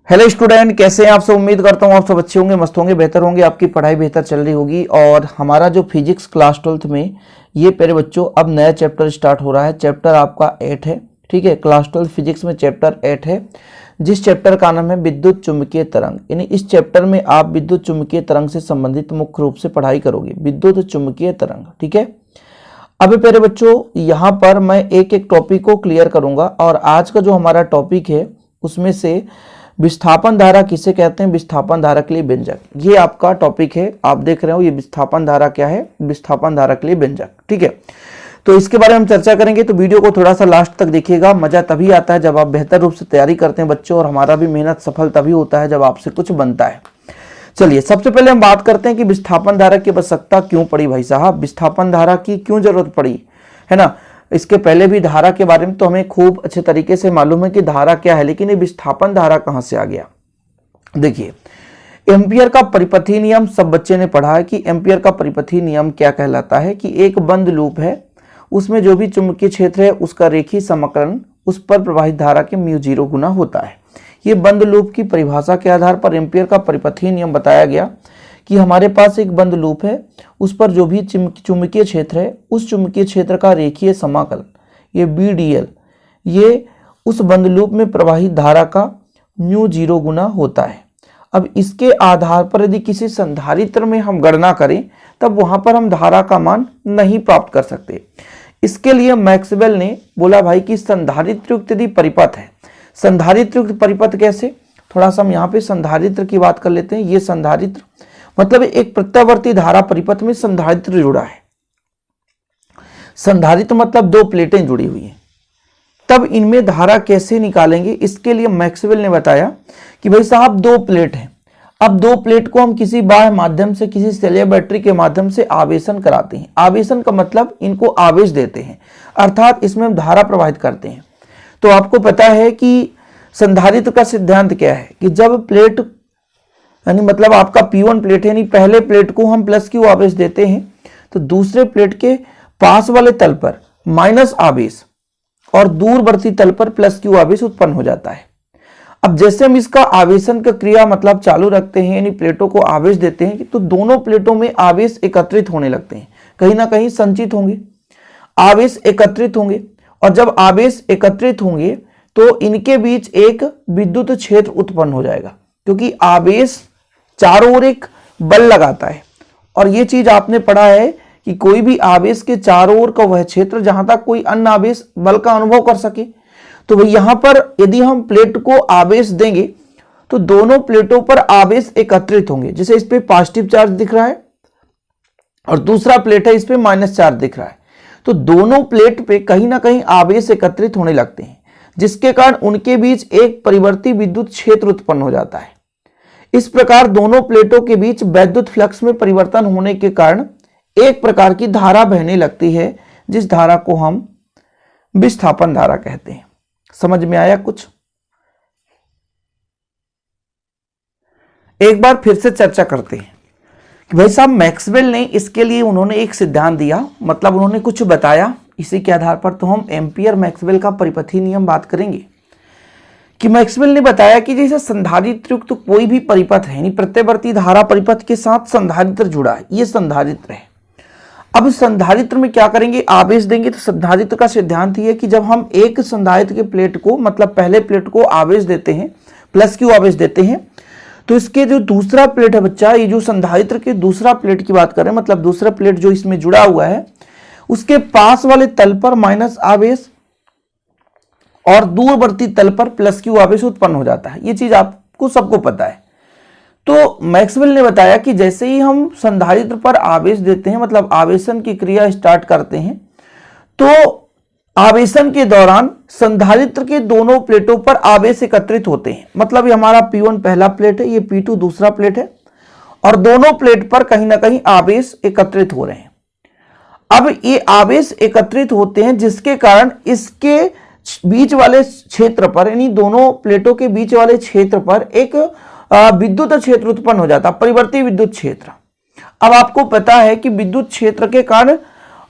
Hello student, कैसे हैं आप सब। उम्मीद करता हूँ आप सब अच्छे होंगे, मस्त होंगे, बेहतर होंगे, आपकी पढ़ाई बेहतर चल रही होगी। और हमारा जो फिजिक्स क्लास 12th में ये प्यारे बच्चों अब नया चैप्टर स्टार्ट हो रहा है। चैप्टर आपका 8 है, ठीक है। क्लास 12 फिजिक्स में चैप्टर 8 है, जिस चैप्टर का नाम है विद्युत चुंबकीय तरंग। यानी इस चैप्टर में आप विद्युत चुंबकीय तरंग से संबंधित मुख्य रूप से पढ़ाई करोगे, विद्युत चुंबकीय तरंग, ठीक है। अब प्यारे बच्चों यहाँ पर मैं एक एक टॉपिक को क्लियर करूंगा। और आज का जो हमारा टॉपिक है उसमें से विस्थापन धारा किसे कहते हैं, विस्थापन धारा के लिए व्यंजक, ये आपका टॉपिक है। आप देख रहे हो ये विस्थापन धारा क्या है, विस्थापन धारा के लिए व्यंजक, ठीक है। तो इसके बारे में हम चर्चा करेंगे, तो वीडियो को थोड़ा सा लास्ट तक देखिएगा। मजा तभी आता है जब आप बेहतर रूप से तैयारी करते हैं बच्चों, और हमारा भी मेहनत सफल तभी होता है जब आपसे कुछ बनता है। चलिए सबसे पहले हम बात करते हैं कि विस्थापन धारा की आवश्यकता क्यों पड़ी भाई साहब, विस्थापन धारा की क्यों जरूरत पड़ी, है ना। इसके पहले भी धारा के बारे में तो हमें खूब अच्छे तरीके से मालूम है कि धारा क्या है, लेकिन ये विस्थापन धारा कहां से आ गया। देखिए एम्पियर का परिपथीय नियम सब बच्चे ने पढ़ा है कि एम्पियर का परिपथीय नियम क्या कहलाता है कि एक बंद लूप है, उसमें जो भी चुंबकीय क्षेत्र है उसका रेखीय समाकलन उस पर प्रवाहित धारा के μ0 गुना होता है। ये बंद लूप की परिभाषा के आधार पर एम्पियर का परिपथीय नियम बताया गया कि हमारे पास एक बंद लूप है, उस पर जो भी चुंबकीय क्षेत्र है उस चुंबकीय क्षेत्र का रेखीय समाकलन ये BdL ये उस बंद लूप में प्रवाहित धारा का μ0 गुना होता है। अब इसके आधार पर यदि किसी संधारित्र में हम गणना करें तब वहां पर हम धारा का मान नहीं प्राप्त कर सकते। इसके लिए मैक्सवेल ने बोला भाई कि संधारित्रयुक्त यदि परिपथ है, संधारित्रयुक्त परिपथ कैसे, थोड़ा सा हम यहाँ पे संधारित्र की बात कर लेते हैं। ये संधारित्र मतलब एक प्रत्यावर्ती धारा परिपथ में संधारित्र जुड़ा है। संधारित्र मतलब दो प्लेटें जुड़ी हुई हैं, तब इनमें धारा कैसे निकालेंगे। इसके लिए मैक्सवेल ने बताया कि भाई साहब दो प्लेट हैं, अब दो प्लेट को हम किसी बाह्य माध्यम से, किसी सेल बैटरी के माध्यम से आवेशन कराते हैं। आवेशन का मतलब इनको आवेश देते हैं, अर्थात इसमें हम धारा प्रवाहित करते हैं। तो आपको पता है कि संधारित्र का सिद्धांत क्या है कि जब प्लेट यानी मतलब आपका P1 प्लेट है, यानी पहले प्लेट को हम प्लस Q आवेश देते हैं तो दूसरे प्लेट के पास वाले तल पर माइनस आवेश और दूरवर्ती तल पर प्लस Q आवेश उत्पन्न हो जाता है। अब जैसे हम इसका आवेशन का क्रिया मतलब चालू रखते हैं, यानी प्लेटों को आवेश देते हैं, तो दोनों प्लेटों में आवेश एकत्रित होने लगते हैं, कहीं ना कहीं संचित होंगे, आवेश एकत्रित होंगे। और जब आवेश एकत्रित होंगे तो इनके बीच एक विद्युत क्षेत्र उत्पन्न हो जाएगा, क्योंकि आवेश चारों ओर एक बल लगाता है। और ये चीज आपने पढ़ा है कि कोई भी आवेश के चारों ओर का वह क्षेत्र जहां तक कोई अन्य आवेश बल का अनुभव कर सके। तो भाई यहां पर यदि हम प्लेट को आवेश देंगे तो दोनों प्लेटों पर आवेश एकत्रित होंगे। जैसे इस पे पॉजिटिव चार्ज दिख रहा है और दूसरा प्लेट है इस पे माइनस चार्ज दिख रहा है, तो दोनों प्लेट पे कहीं ना कहीं आवेश एकत्रित होने लगते हैं, जिसके कारण उनके बीच एक परिवर्ती विद्युत क्षेत्र उत्पन्न हो जाता है। इस प्रकार दोनों प्लेटों के बीच वैद्युत फ्लक्स में परिवर्तन होने के कारण एक प्रकार की धारा बहने लगती है, जिस धारा को हम विस्थापन धारा कहते हैं। समझ में आया कुछ? एक बार फिर से चर्चा करते हैं कि भाई साहब मैक्सवेल ने इसके लिए उन्होंने एक सिद्धांत दिया, मतलब उन्होंने कुछ बताया। इसी के आधार पर तो हम एम्पियर मैक्सवेल का परिपथीय नियम बात करेंगे कि मैक्सवेल ने बताया कि जैसे संधारित्रयुक्त तो कोई भी परिपथ है, यानी प्रत्यावर्ती धारा परिपथ के साथ संधारित्र जुड़ा है, ये संधारित्र है। अब संधारित्र में क्या करेंगे, आवेश देंगे। तो संधारित्र का सिद्धांत ये है कि जब हम एक संधारित्र के प्लेट को मतलब पहले प्लेट को आवेश देते हैं, प्लस Q आवेश देते हैं, तो इसके जो दूसरा प्लेट है बच्चा, ये जो संधारित्र के दूसरा प्लेट की बात करें, मतलब दूसरा प्लेट जो इसमें जुड़ा हुआ है उसके पास वाले तल पर माइनस आवेश और दूरवर्ती तल पर प्लस Q आवेश उत्पन्न हो जाता है। ये चीज आपको सबको पता है। तो मैक्सवेल ने बताया कि जैसे ही हम संधारित्र पर आवेश देते हैं, मतलब आवेशन की क्रिया स्टार्ट करते हैं, तो आवेशन के दौरान संधारित्र के दोनों प्लेटों पर आवेश एकत्रित होते हैं। मतलब ये हमारा P1 पहला प्लेट है, ये P2 दूसरा प्लेट है, और दोनों प्लेट पर कहीं ना कहीं आवेश एकत्रित हो रहे हैं। अब ये आवेश एकत्रित होते हैं, जिसके कारण इसके बीच वाले क्षेत्र पर, यानी दोनों प्लेटों के बीच वाले क्षेत्र पर एक विद्युत क्षेत्र उत्पन्न हो जाता है, परिवर्ती विद्युत क्षेत्र। अब आपको पता है कि विद्युत क्षेत्र के कारण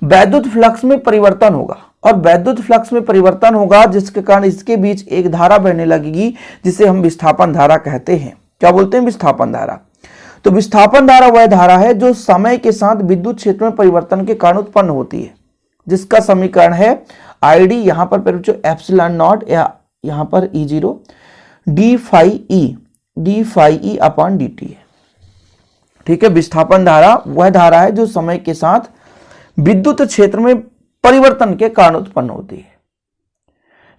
वैद्युत फ्लक्स में परिवर्तन होगा, और वैद्युत फ्लक्स में परिवर्तन होगा जिसके कारण इसके बीच एक धारा बहने लगेगी जिसे हम विस्थापन धारा कहते हैं। क्या बोलते हैं? विस्थापन धारा। तो विस्थापन धारा वह धारा है जो समय के साथ विद्युत क्षेत्र में परिवर्तन के कारण उत्पन्न होती है, जिसका समीकरण है आईडी, यहां पर बच्चों एप्सिलॉन नॉट या यहां पर E0 D phi E upon dt है। ठीक है, विस्थापन धारा वह धारा है जो समय के साथ विद्युत क्षेत्र में परिवर्तन के कारण उत्पन्न होती है।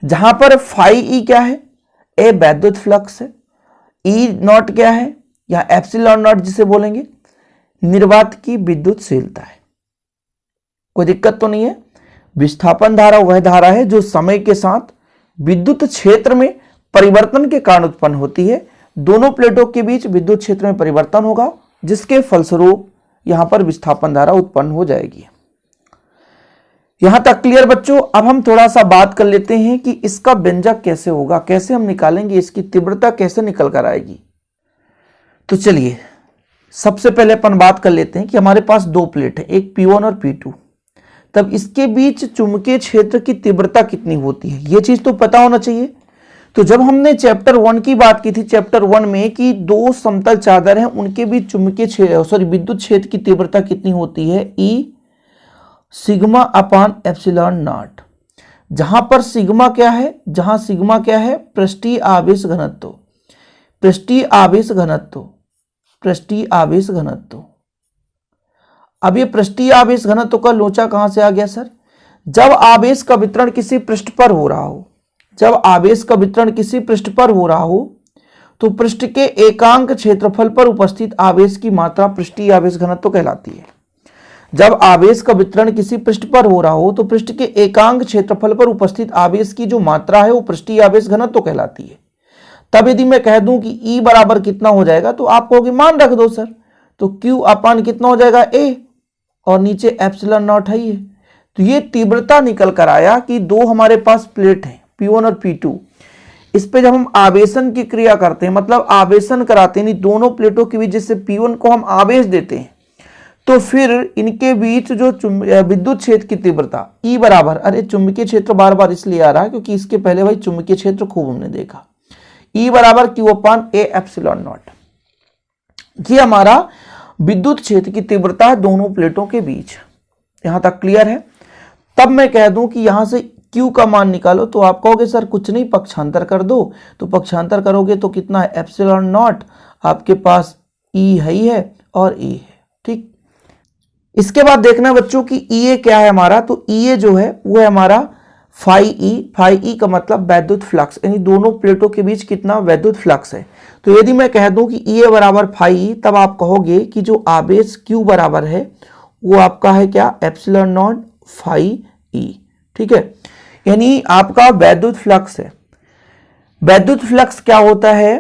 जहां पर फाई ई क्या है? ए वैद्युत फ्लक्स है, ई नॉट क्या है या एप्सिलॉन नॉट जिसे बोलेंगे निर्वात की विद्युतशीलता है। कोई दिक्कत तो नहीं है। विस्थापन धारा वह धारा है जो समय के साथ विद्युत क्षेत्र में परिवर्तन के कारण उत्पन्न होती है। दोनों प्लेटों के बीच विद्युत क्षेत्र में परिवर्तन होगा जिसके फलस्वरूप यहां पर विस्थापन धारा उत्पन्न हो जाएगी। यहां तक क्लियर बच्चों? अब हम थोड़ा सा बात कर लेते हैं कि इसका व्यंजक कैसे होगा, कैसे हम निकालेंगे, इसकी तीव्रता कैसे निकल कर आएगी। तो चलिए सबसे पहले अपन बात कर लेते हैं कि हमारे पास दो प्लेट है, एक P1 और P2। तब इसके बीच चुंबकीय क्षेत्र की तीव्रता कितनी होती है, यह चीज तो पता होना चाहिए। तो जब हमने चैप्टर 1 की बात की थी, चैप्टर 1 में कि दो समतल चादर हैं उनके बीच चुंबकीय विद्युत क्षेत्र की तीव्रता कितनी होती है, E sigma upon epsilon not. जहां पर सिग्मा क्या है? जहां सिग्मा क्या है? पृष्ठीय आवेश घनत्व, पृष्ठीय आवेश घनत्व, पृष्ठीय आवेश घनत्व। अब ये पृष्ठीय आवेश घनत्व का लोचा कहां से आ गया सर? जब आवेश का वितरण किसी पृष्ठ पर हो रहा हो, जब आवेश का वितरण किसी पृष्ठ पर हो रहा हो तो पृष्ठ के एकांक क्षेत्रफल पर उपस्थित आवेश की मात्रा पृष्ठीय आवेश घनत्व कहलाती है। जब आवेश का वितरण किसी पृष्ठ पर हो रहा हो तो पृष्ठ के एकांक क्षेत्रफल पर उपस्थित आवेश की जो मात्रा है वो पृष्ठीय आवेश घनत्व कहलाती है। तब यदि मैं कह दूं कि E बराबर कितना हो जाएगा तो आप कहोगे मान रख दो सर, तो Q अपान कितना हो जाएगा? A, और नीचे एप्सिलॉन नॉट है ये। तो ये तीव्रता निकल कर आया कि दो हमारे पास प्लेट हैं P1 और P2। इस पे जब हम आवेशन की क्रिया करते हैं, मतलब आवेशन कराते हैं दोनों प्लेटों के बीच, जैसे P1 को हम आवेश देते हैं तो फिर इनके बीच जो विद्युत क्षेत्र की तीव्रता E बराबर, अरे चुंबकीय क्षेत्र बार बार इसलिए आ रहा है क्योंकि इसके पहले भाई चुंबकीय क्षेत्र खूब हमने देखा। E बराबर Q upon A epsilon not, ये हमारा विद्युत क्षेत्र की तीव्रता है दोनों प्लेटों के बीच। यहां तक क्लियर है? तब मैं कह दूं कि यहां से Q का मान निकालो तो आप कहोगे सर कुछ नहीं, पक्षांतर कर दो। तो पक्षांतर करोगे तो कितना है? एप्सिलॉन नॉट, आपके पास E है और E है। ठीक, इसके बाद देखना बच्चों कि EA क्या है हमारा। तो EA जो है वो है हमारा फाई ई का मतलब वैद्युत फ्लक्स, यानी दोनों प्लेटों के बीच कितना वैद्युत फ्लक्स है। तो यदि मैं कह दूं कि EA बराबर फाई ई, तब आप कहोगे कि जो आवेश Q बराबर है वो आपका है क्या? Epsilon naught phi E. ठीक है, यानी आपका वैद्युत फ्लक्स है। वैद्युत फ्लक्स क्या होता है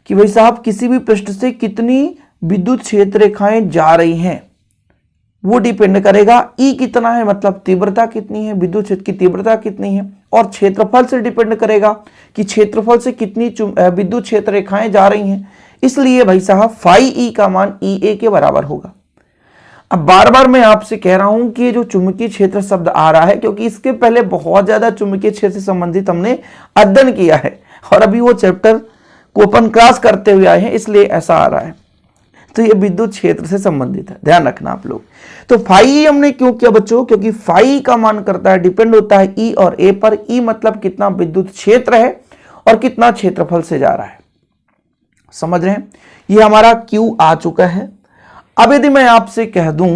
कि भाई साहब किसी भी पृष्ठ से कितनी विद्युत क्षेत्र रेखाएं जा रही हैं वो डिपेंड करेगा। E कितना है, मतलब तीव्रता कितनी है, विद्युत क्षेत्र की तीव्रता कितनी है, और क्षेत्रफल से डिपेंड करेगा कि क्षेत्रफल से कितनी विद्युत क्षेत्र रेखाएं जा रही हैं। इसलिए भाई साहब फाई E का मान EA के बराबर होगा। अब बार बार मैं आपसे कह रहा हूं कि ये जो चुंबकीय क्षेत्र शब्द आ रहा है क्योंकि इसके पहले बहुत ज्यादा चुंबकीय क्षेत्र से संबंधित हमने अध्ययन किया है और अभी वो चैप्टर को अपन क्रॉस करते हुए आए हैं, इसलिए ऐसा आ रहा है। तो ये विद्युत क्षेत्र से संबंधित है, ध्यान रखना आप लोग। तो फाई हमने क्यों किया बच्चों? क्योंकि फाई का मान करता है, डिपेंड होता है E और A पर। E मतलब कितना विद्युत क्षेत्र है और कितना क्षेत्रफल से जा रहा है, समझ रहे हैं? ये हमारा Q आ चुका है। अब यदि मैं आपसे कह दूं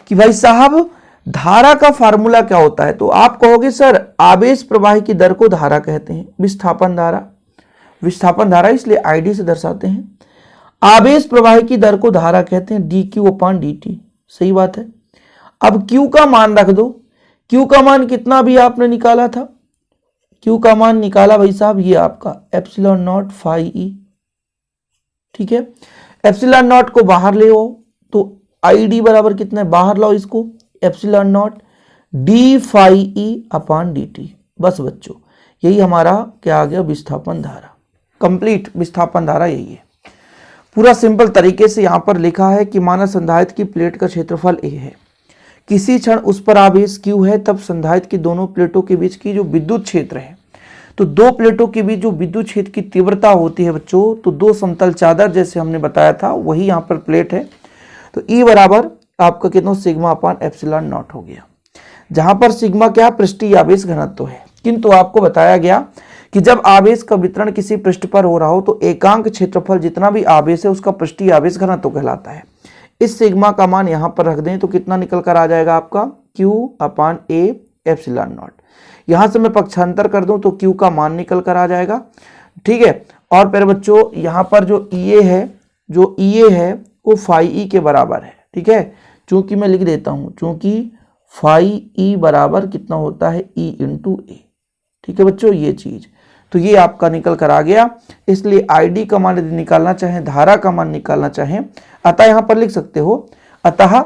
कि भाई साहब धारा का फार्मूला क्या होता है, तो आप कहोगे सर आवेश प्रवाह की दर को धारा कहते हैं, विस्थापन धारा। विस्थापन धारा इसलिए ID से दर्शाते हैं। आवेश प्रवाह की दर को धारा कहते हैं, dQ अपान dt। सही बात है। अब Q का मान रख दो। Q का मान कितना भी आपने निकाला था? Q का मान निकाला भाई साहब ये आपका एप्सिलॉन नॉट फाई ई। ठीक है, एप्सिलॉन नॉट को बाहर ले आओ तो ID बराबर कितना है? बाहर लाओ इसको, epsilon naught D phi E upon dt। बस बच्चों यही हमारा क्या आ गया? विस्थापन धारा। कंप्लीट विस्थापन धारा यही है। पूरा सिंपल तरीके से यहां पर लिखा है कि माना संधारित्र की प्लेट का क्षेत्रफल A है, किसी क्षण उस पर आवेश Q है, तब संधारित्र की दोनों प्लेटों के बीच की जो विद्युत क्षेत्र है, तो दो प्लेटों के बीच जो विद्युत क्षेत्र की तीव्रता होती है बच्चों, तो दो समतल चादर जैसे हमने बताया था वही यहाँ पर प्लेट है, तो E बराबर आपका कितना सिग्मा अपान एप्सिलॉन नॉट हो गया, जहां पर सिग्मा क्या पृष्ठीय आवेश घनत्व है। किंतु आपको बताया गया कि जब आवेश का वितरण किसी पृष्ठ पर हो रहा हो तो एकांक क्षेत्रफल जितना भी आवेश है उसका पृष्ठीय आवेश घनत्व कहलाता है। इस सिग्मा का मान यहां पर रख दें तो कितना निकल कर आ जाएगा आपका Q upon A epsilon not. यहां से मैं पक्षांतर कर दूं तो Q का मान निकल कर आ जाएगा, ठीक है। और फिर बच्चों यहां पर जो EA है वो फाई E के बराबर है, ठीक है। चूंकि मैं लिख देता हूं, चूंकि फाई E बराबर कितना होता है E इंटू A, ठीक है बच्चों, ये चीज तो ये आपका निकल कर आ गया। इसलिए ID का मान यदि निकालना चाहें, धारा का मान निकालना चाहें, अतः यहां पर लिख सकते हो, अतः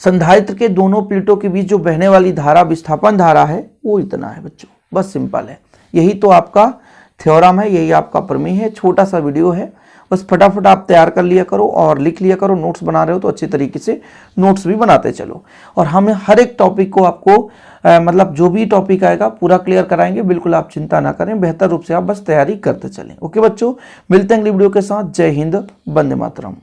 संधारित्र के दोनों प्लेटों के बीच जो बहने वाली धारा विस्थापन धारा है वो इतना है बच्चों, बस सिंपल है। यही तो आपका थ्योरम है, यही आपका प्रमेय है। छोटा सा वीडियो है, बस फटाफट आप तैयार कर लिया करो और लिख लिया करो। नोट्स बना रहे हो तो अच्छी तरीके से नोट्स भी बनाते चलो, और हम हर एक टॉपिक को आपको मतलब जो भी टॉपिक आएगा पूरा क्लियर कराएंगे, बिल्कुल आप चिंता ना करें, बेहतर रूप से आप बस तैयारी करते चलें। ओके बच्चों, मिलते हैं अगली वीडियो के साथ। जय हिंद, वंदे मातरम।